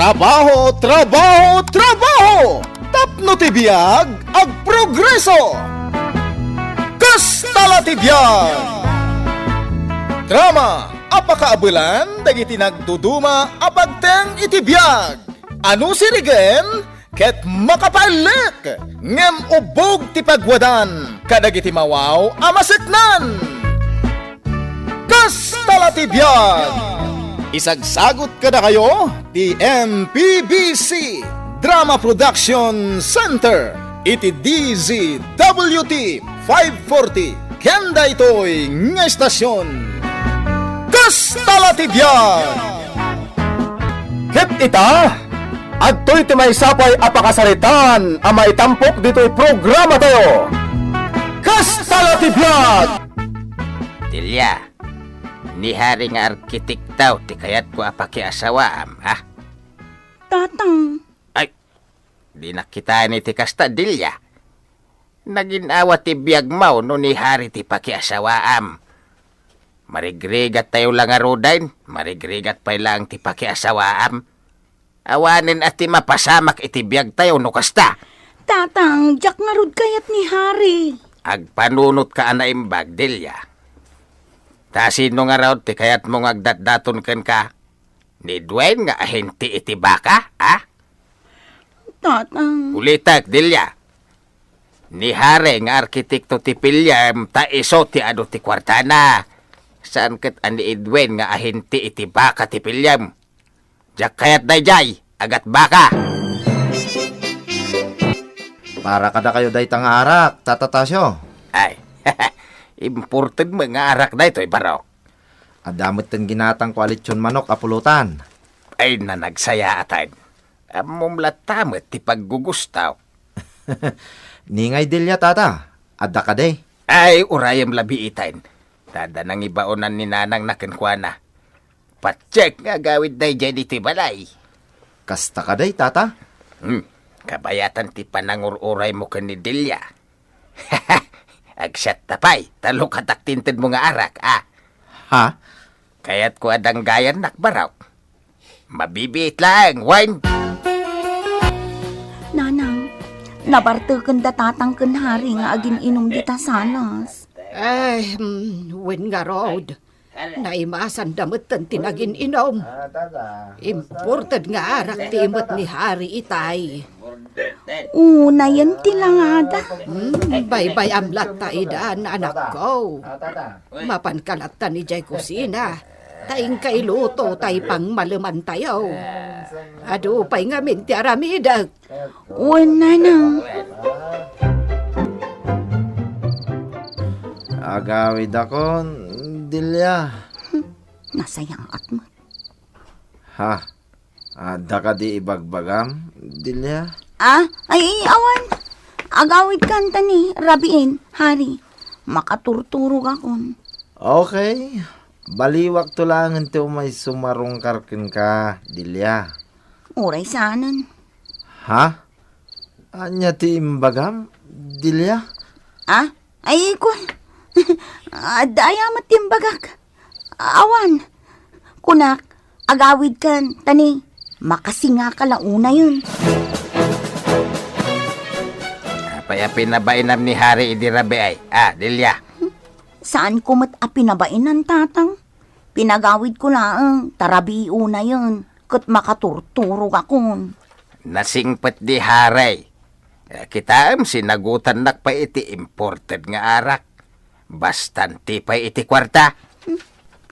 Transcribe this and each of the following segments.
Trabaho, trabaho, trabaho! Tapno ti biag, ag progreso! Kastala ti biag! Drama, apakaabulan, dagiti nagduduma, apagteng iti biag! Ano sirigen? Ket makapalik! Ngem ubog ti pagwadan, kadagiti mawaw, amaseknan! Kastala ti biag! Isagsagot kada kayo, ti MPBC Drama Production Center, iti DZWT 540, kenda ito'y nga estasyon. Kastala ti biag! Ket ita, adto'y ti may sapay apakasaritan, ang maitampok dito'y programa tayo. Kastala ti biag! Dilya, ni hari nga arkitektaw ti kayat ko apakiasawaam, ha? Tatang, Ay, di nakita ni ti kasta, Dilya. Naginawa ti biyag mau no ni hari ti pakiasawaam. Marigrigat tayo lang arudain, marigrigat pa lang ti pakiasawaam. Awanin at ti mapasamak iti biyag tayo no kasta. tatang, jak nga rod kayat ni Hari. Agpanunot ka anaimbag, Dilya. Ta sino nga raw ti kayat mong agdatdaton ken ka? Ni Dwayne nga ahenti iti baka, ha? Tatang, Ulitak, Dilya. Ni Hare nga arkitekto ti Pilyam, ta iso ti ado ti kwartana. Saan ket ani Edwin nga ahenti iti baka ti Pilyam? Jak kayat dayjay, agat baka. Para kada kayo day tangarak, tatatasyo. Ay, imported mo nga arak na ito, barok. Adamot ten ginatang kwalitsyon manok apulutan. Ay, nanagsaya atan. Amumlat tamit ti paggugustaw. Ningay dilya tata, adda ka day. Ay, urayam labi itain. Tada nang ibaonan ni nanang nakinkwana. Patsek nga gawid day dyan iti balay. Kasta ka day tata. Kabayatan ti panangururay mo ka ni Dilya. Agsyat tapay, talo kataktinted mo nga arak, ah. Ha? Kaya't ko adang gayan nakbaraw. Mabibit lang, wine. nanang, nabartukan da tatang ken Hari nga agin inom dita sanas. Ay, wen nga road. Naimasan dametan tinagin inom. Imported nga arak ti imot ni Hari itay. Una yan tilangada. Baybay amlat ta idan, anak ko. Mapan kalat ta ni Jay kusina. Taing kailuto tay pang maluman tayo. Ado pa'y nga minti aramidag. Wen nanang, Agawid ako, dilya. nasayang at mo. Ha? Adda ka di ibagbagam, dilya? Ah, ay awan. Agawid kanta ni Rabiin, Hari. Makaturturog akon. Okay. Baliwak to lang ti umay sumarong karkin ka, dilya. Uray sanan. Ha? Anya ti imbagam, dilya? Ah, ay ko. Daya matimbagak. Awan. Kunak, agawid kan, tani. Makasinga ka launa yun. Apaya pinabainam ni Hari idirabe ay. Ah, Dilya. Saan ko mat apinabainan, tatang? Pinagawid ko lang, tarabi una yun. Kat makaturturog akon. Nasingpet di Hari. Kita sinagutan nak pa iti imported nga arak. Bastanti pa iti kwarta.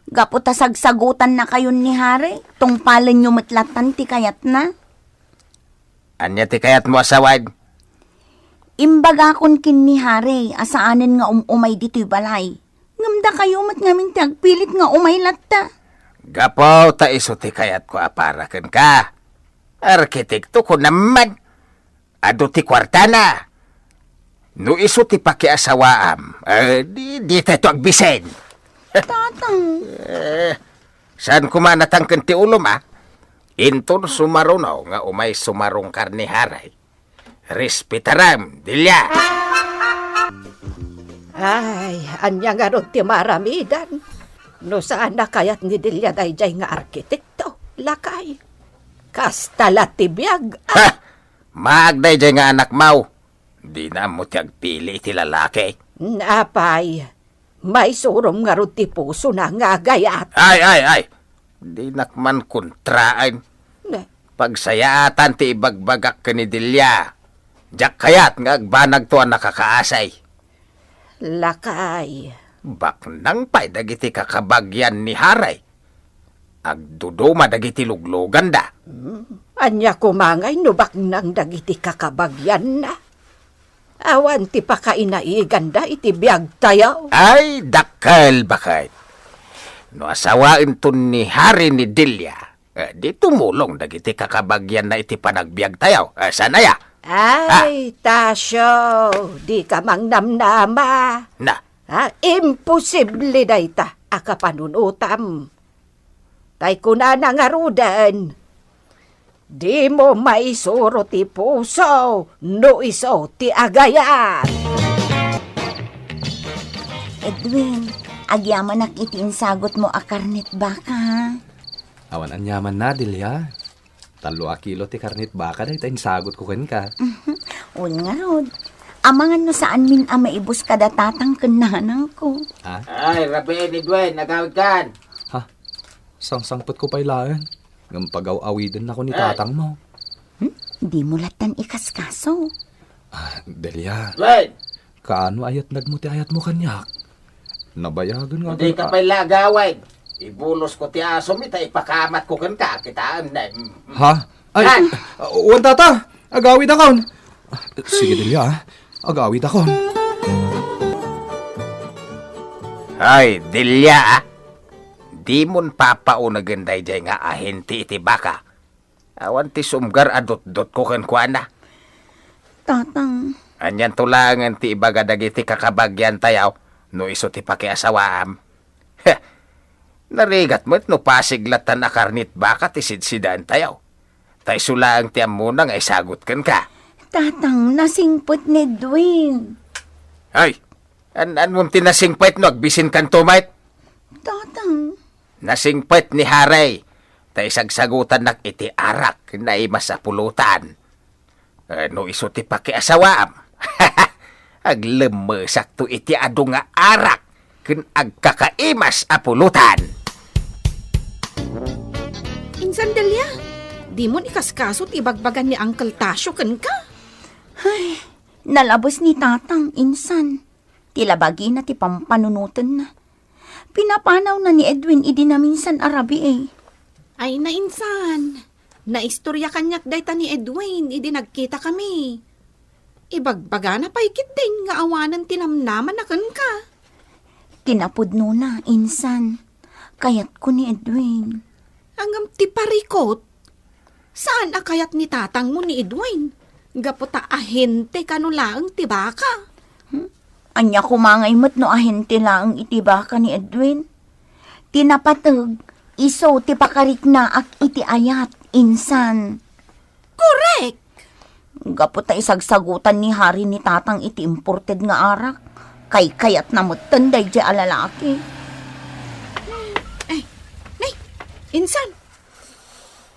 Gapo ta sagsagutan na kayon ni Hari. Tungpalan nyo matlatan ti kayat na. Anya ti kayat mo asawad? Imbaga kon kin ni Hari, asaanin nga umay dito'y balay. Ngamda kayo mat ngamin ti agpilit nga umay latta. Gapaw ta iso ti kayat ko aparakan ka. Arkitekto ko naman. Ado ti kwarta na. No iso ti pakiasawaam. Di tayo agbisen. Tatang, Saan kumanatangkan ti ulom, ah? Inton sumarunaw nga umay sumarong karni Haray. Respetaram, Dilya. Ay, anya nga ron ti maramidan. No saan na kayat ni Dilya dayjay nga arkitekto. Lakay. Kastalat ti biyag. Ha! Maagday dyan nga anak mau. Di na mo tiyag pili ti lalaki. Napay, may surom nga ro ti puso na nga gayat. Ay! Di nakman kontraan. Pagsayaatan ti ibagbagak ka ni Dilya. Diyak kayat nga agbanag to ang nakakaasay. Lakay. Baknang pa'y dagiti kakabagyan ni Haray. Agduduma dagiti luglugan da. Anya kumangay no baknang dagiti kakabagyan na. Awan ti pakainaigan da iti biyag tayaw. Ay, dakal bakit. No asawain to ni Hari ni Dilya. Di tumulong dagiti kakabagyan na iti panagbiag tayo. Sanaya? Ay, Tasyo, di ka mang namnama. Na, Imposible da ita, akapanunutam. Tay kuna na nga rudan. Di mo maisuro ti puso, no iso ti agayan. Edwin, agyaman ak itiin sagot mo a karnit baka, ha? Awan anyaman na, Dilya. 3 kilo ti karnit baka na itayin sagot ko ken ka. Un nga rod. Amangan no saan min maibus kada tatang kenanang ko. Ha? ay, Rabi ni Dwayne, nagawid kan. Ha? Sangsangpot ko pa ilaan. Ngam pagaw-awidan ako ni tatang mo. Di mo latan ikaskaso. Dilya, Dwayne, kaano ayat nagmuti ayat mo kanyak? Nabayagan nga hindi ka pa'y lagawin. Ibulos ko ti aso mi, ta ipakamat ko kan ka. Kitaan na. Ha? Ay, uwan tata! Agawid akon! Sige, Dilya, agawid akon. Ay, Dilya, di mon papaunagan day jay nga ahenti iti baka. Awan ti sumgar adot-dot ko kan kuana. Tatang, Anyan tulangan ti ibaga dagiti kakabagyan tayaw, no iso ti pakiasawaam. Heh, narigat mo't no pasiglatan na karnit baka ti sidsidaan tayaw. Tay sulaang ti amuna nga isagot kan ka. tatang, nasingpot ni Edwin. Ay, an mong tinasingpet no agbisin kan tumait. Tatang, Nasingpet ni Haray. Tay sagsagutan nak iti arak na imasapulutan. No iso ti pakiasawaam. Aglemesak to iti adu nga arak ken agkakaimas apulutan. Insan Delia, di mo ikaskaso ti bagbagan ni Uncle Tasyo ken ka. nalabos ni tatang, insan. Tilabagi na ti pampanunutan na. Pinapanaw na ni Edwin idi na minsan arabi eh. Ay na insan, naistorya kanyak dayta ni Edwin, idi nagkita kami. Ibagbaga na paikit din nga awanan tinamnaman na ken ka. Kinapudno na, insan. Kayat ko ni Edwin. Angam ti parikot. Saan akayat ni tatang mo ni Edwin? Gaputa ahente kanulaang ti baka. Anya kumangay mo't no ahente lang itiba ka ni Edwin. Tinapatag, iso ti pakarik na ak iti ayat, insan. Correct! Gaputa isagsagutan ni Hari ni tatang iti imported nga arak. Kayat na mo't tanday di alalaki. Nay, insan.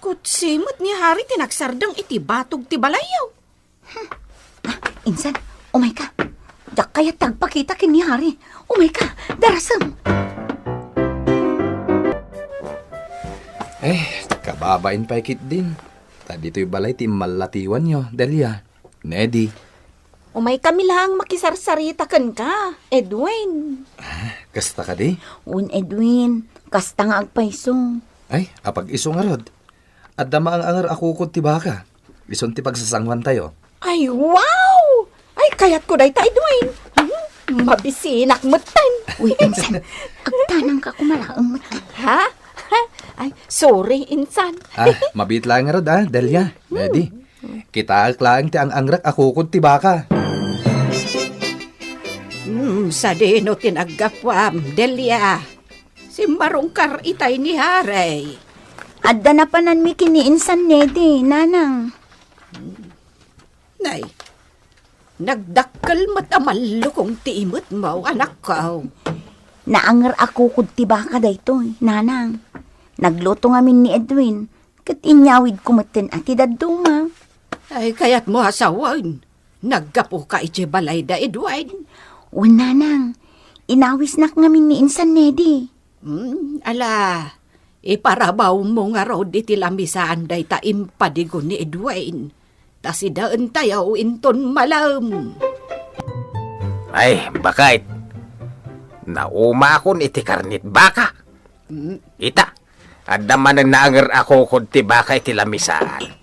Kutsimot ni Hari tinagsardang iti batog ti balayaw. Insan, umay ka. Dak kaya tagpakita kin ni Hari. Umay ka, darasam. Kababain pa ikit din. Tadi to'y balay ti malatiwan nyo, Delia. Nedi. Umay kami lang makisarsarita ken ka, Edwin. Kasta ka di? Un Edwin, kasta nga agpaiso. Ay, apag iso nga rod. At dama ang angar akukod ti baka. Ison ti pagsasangwan tayo. Ay, wow! Ay, kayat ko day ta, Edwin. Mabisinak mutan. Uy, insan, agtanang ka kumalaang mata. Ha? Ay, sorry, insan. Mabit lang nga rod Delia. Nedi. Kita lang ti ang angrak akukod ti baka. Sa dino tinagapwam, Delia. Si Marungkar itay ni Haray. Adda na panan mi kiniinsan nedi, nanang. Nay, nagdakkel matamallo kong tiimot mo, anak ko. Naangar ako kud ti baka daytoy, nanang. Nagluto ngamin ni Edwin, Kat inyawid kumatan ati daduma. Ay, kaya't mo asawan. Naggapo ka iti balay da Edwin. Una nang, inawis nak ngamin ni Insan Nedi. Ala, iparabaw mo nga raw iti lamisaan day ta impadigon ni Edwin. Tas idaan tayo inton malam. Ay, bakit? Nauma akon iti karnit baka. Ita, adaman ang naangar ako kung ti baka iti lamisaan.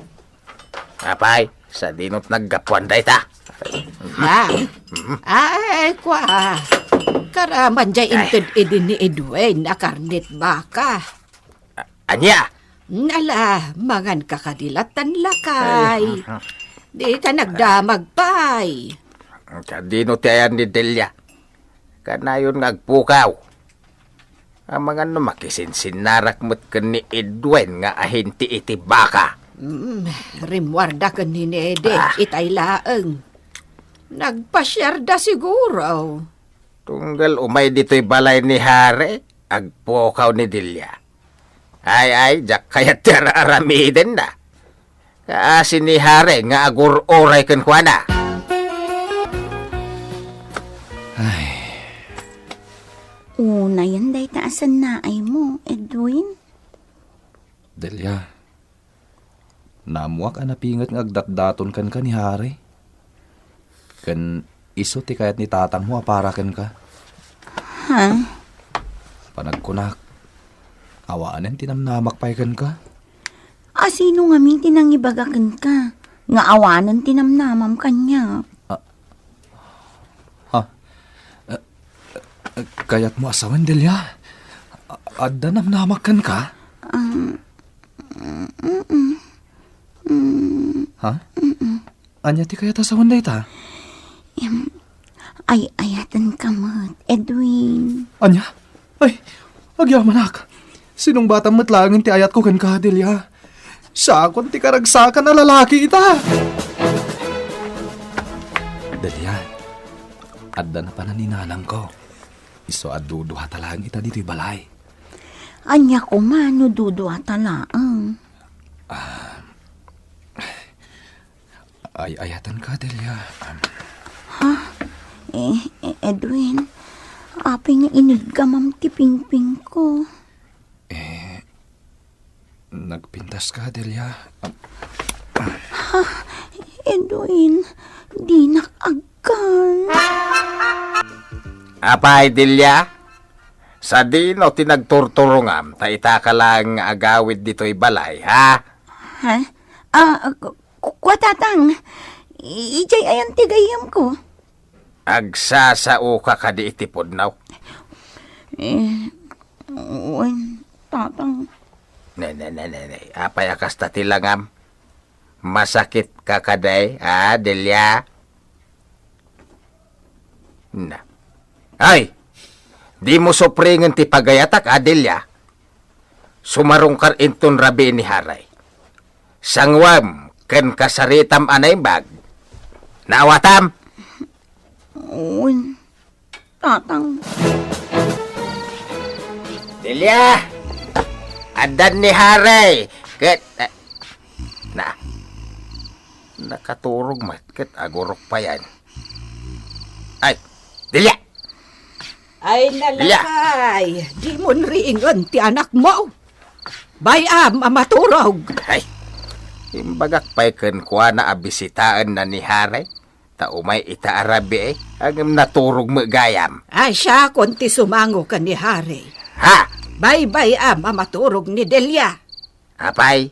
Apay, sa dinot naggapuan day ta. Ha? Ay, kwa. Karaman jay inted idin ni Edwin na karnit baka. Anya? Nala, mangan kakadilatan lakay. Di ka nagdamag pay. Kadino ti ayan ni Delia. Kanayon ngagpukaw. Ang mga makisinsin narakmot ka ni Edwin nga ahinti iti baka. Rimwarda ka ni Nede, itay laeng. Nagpasyarda siguro. Tunggal umay dito'y balay ni Hare, agpukaw ni Delia. Ay, jak kayat tira aramiden na. Kaasin ni Hare nga agur-oray kan kwa na. Una yan day taasan na ay mo, Edwin. Delia, namuak anapingat ng agdatdaton kan ka ni Hari. Kan iso ti kayat ni tatang mo aparakan ka. Ha? Panagkunak, awaanan tinamnamak pay kan ka. Sino nga min tinangibagakan ka? Nga awanan tinamnamam kanya. Kayat mo asawan, Delia. Adda namnamak kan ka? Ha? Anya ti kayat asawan day ta? Ay, ayatan ka mat, Edwin. Anya? Ay, agyamanak. Sinong batang matlangin ti ayat ko kan ka, Delia? Sakon ti karagsakan na lalaki ita. Delia, adda na pa na ninanang ko. Iso aduduha talang ita dito'y balay. Anya ko mano dudu atalaang. Ay, ayatan ka, Delia. Edwin, aping nga iniggamam ti pingping ko. Nagpintas ka, Delia. Edwin, di nakagkan. Apay, Delia? Sa dino tinagturturungam, ta ita ka lang agawid dito'y balay, ha? Ha? Kwatatang, ijay ayan tigayam ko. Agsasao ka di itipod naw. Tatang. Ne. Apay akas ta tilangam. Masakit ka kaday, ha, Delia? Na. Ay! Di mo sopringen ti pagayatak, ha, Delia? Sumarong kar inton rabi ni Haray. Sangwam, ken kasaritam anay bag. Naawatam? Tatang. Delia! Adan ni Haray! Ket... Nakaturog mat, ket agurok pa yan. Ay! Delia! Ay nalakay, di mo nriingan ti anak mo. Bayam, amaturog. Ay! Imbagak pa'y kenkwa na abisitaan na ni Haray. Ta umay ita arabi agam naturog mo gayam. Ay siya, konti sumango ka ni Hari. Ha? Bayam, amaturog ni Delia. Apay,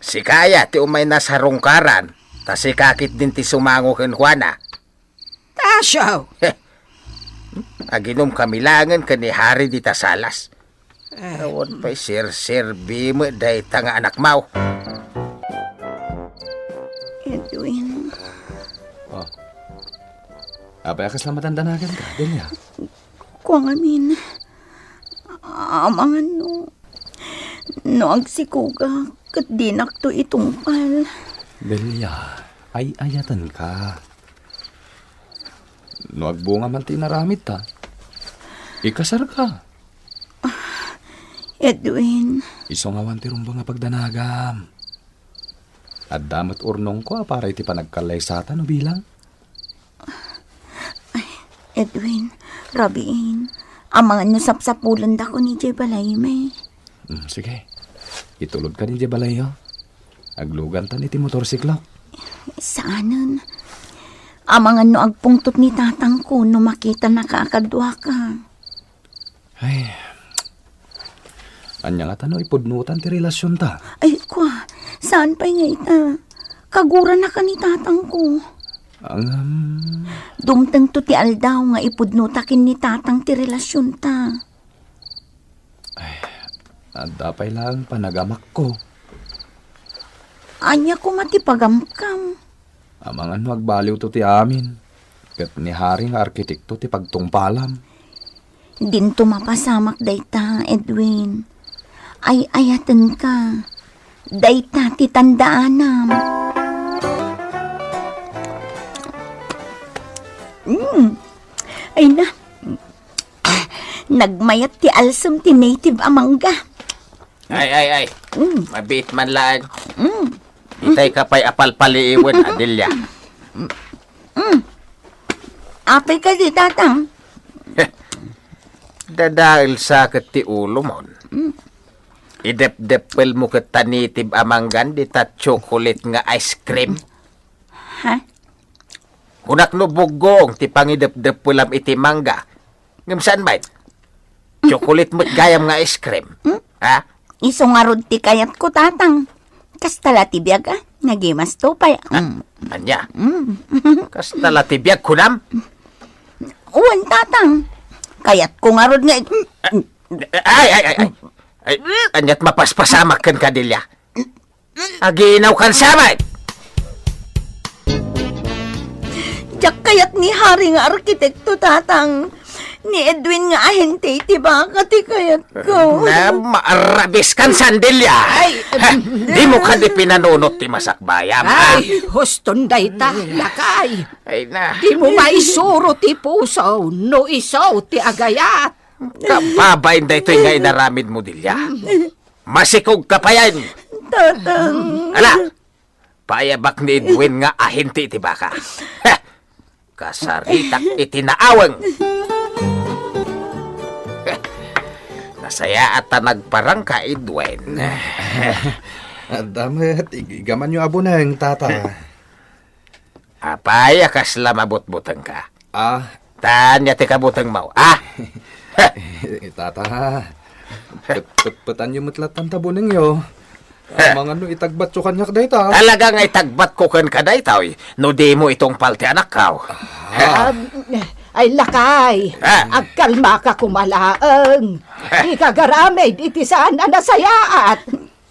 si Kaya ti umay nasarungkaran. Ta si kakit din ti sumango kenkwa na. Tasyaw. Aginom kamilangan ka ni Hari di tasalas. Awan pa'y sir-serbi mo dahi tanga anak mau. Edwin. Apay akas lamatan danagan ka, Delia. Kuang amin. Amangan no agsikuga kat dinak to itungpal. Delia, ay ayatan ka. No agbunga man tinaramit ta. Ikasar ka. Edwin. Isongawan ti rumba nga pagdanagam. At damot urnong ko para iti panagkalaysatan o bilang. Edwin, Robin, ang mga nasapsapulan da ko ni Jay Balayme. Sige, itulog ka ni Jebalayo. Aglugan ta ni ti motorsiklo. Saanan? Ang mga no agpungtot ni tatang ko no makita na kaakadwa ka. Ay, anya nga tano ipudnutan ti relasyon ta. Ay, kwa, saan pa nga ita? Kagura na ka ni tatang ko. Ang, Dumtang to ti aldaw nga ipudnutakin ni tatang ti relasyon ta. dapay lang panagamak ko. Anya ko matipagamkam. Amangan magbaliw to ti amin. Kat ni haring arkitekto ti pagtungpalam. Dinto mapasamak dayta, Edwin. Ay ayaten ka. Dayta ti tandaanam. Ay na. Nagmayat ti alsam ti native amangga. Ay. Mabit man lang. Itay ka pa'y apalpaliiwan, Adelia. Apay ka di tatang. Dadahil sa kat ti ulo mo. Idep-depel mo kat tanitib amanggan di ta chocolate nga ice cream. Ha? Kunak no bugong ti pangidep-depelam iti mangga. Ngamsaan ba? Chocolate mo't gayam nga ice cream. Ha? Iso nga rod ti kayat ko tatang. Kastala ti biyaga. Nagimas to pa. Anya? Kastala tibiyag kunam? Uwan tatang. Kayat ko nga rod nga. Ay. Anyat mapaspasamak kan kadilya. Aginaw kan samay. Diyak kayat ni Hari nga arkitekto tatang. Ni Edwin nga ahente iti baka ti kayat ko. Na maarabis kan sandilya. Di mo ka di pinanunot ti masakbayam. Ay, huston dayta, lakay. Ay na. Di mo maisuro ti puso, no isaw ti agayat. Kababain da ito'y nga inaramid mo dilya. Masikog ka pa yan. Tatang. Ala, payabak ni Edwin nga ahinti ti baka. Kasaritak itinaawang. Nasaya at nagparang ka, Edwin. Damat, igaman nyo abo na yung tata. Apay, akas lamabot-butang ka. Tanya ti kabutang mo, Tata, petan nyo matlatan tabo ninyo. Mga no itagbat yung kanyak day ta. Talaga nga itagbat ko kan kaday tao, no di mo itong palti anak kaw. Ay, lakay. Agkalma ka kumalaang. Ikagaramid, iti saan na nasayaat.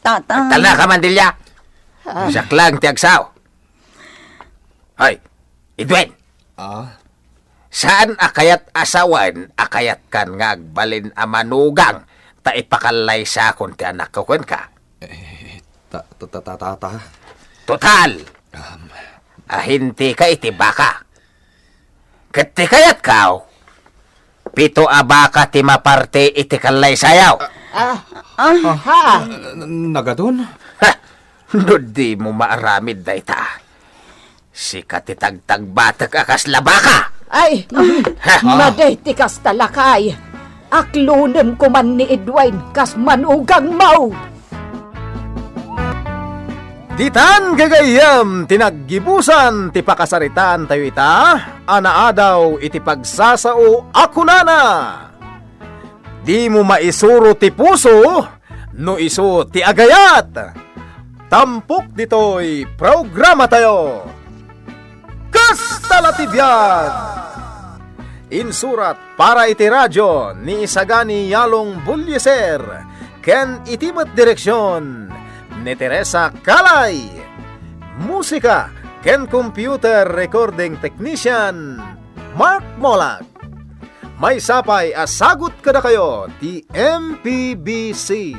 Tatang. Tala ka mandilya. Isak lang ti agsaw. Hoy, Edwin. Saan akayat asawan, akayat kan nga agbalin amanugang, ta ipakalay sa akon ti anak ko kun ka. Tata. Total. Ahinti ka iti baka. Kati kayat kaw. Pito abaka ti maparte iti kalay sayaw. Nagadon? No di mo maaramid da ita. Si katitagtag batak akas labaka. Ay, maday ti kas talakay. Aklunem ko man ni Edwin kas manugang mau. Ditan gagayam tinaggibusan ti pakasaritan tayo ita, anaadaw iti pagsasao ako nana. Di mo maisuro ti puso, no iso ti agayat. Tampok dito'y programa tayo. Kastala ti biyag! Insurat para iti radyo ni Isagani Yalong Bulyeser, ken itimat direksyon ni Teresa Kalay. Musika ken computer recording technician Mark Molag. May sapay asagot kada kayo ti MPBC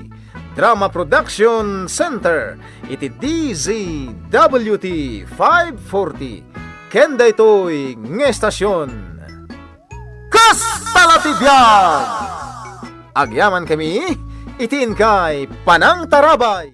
Drama Production Center iti DZWT 540 ken daytoy nga estasyon. Kastala ti biyag! Agyaman kami itiin kay Panang Tarabay.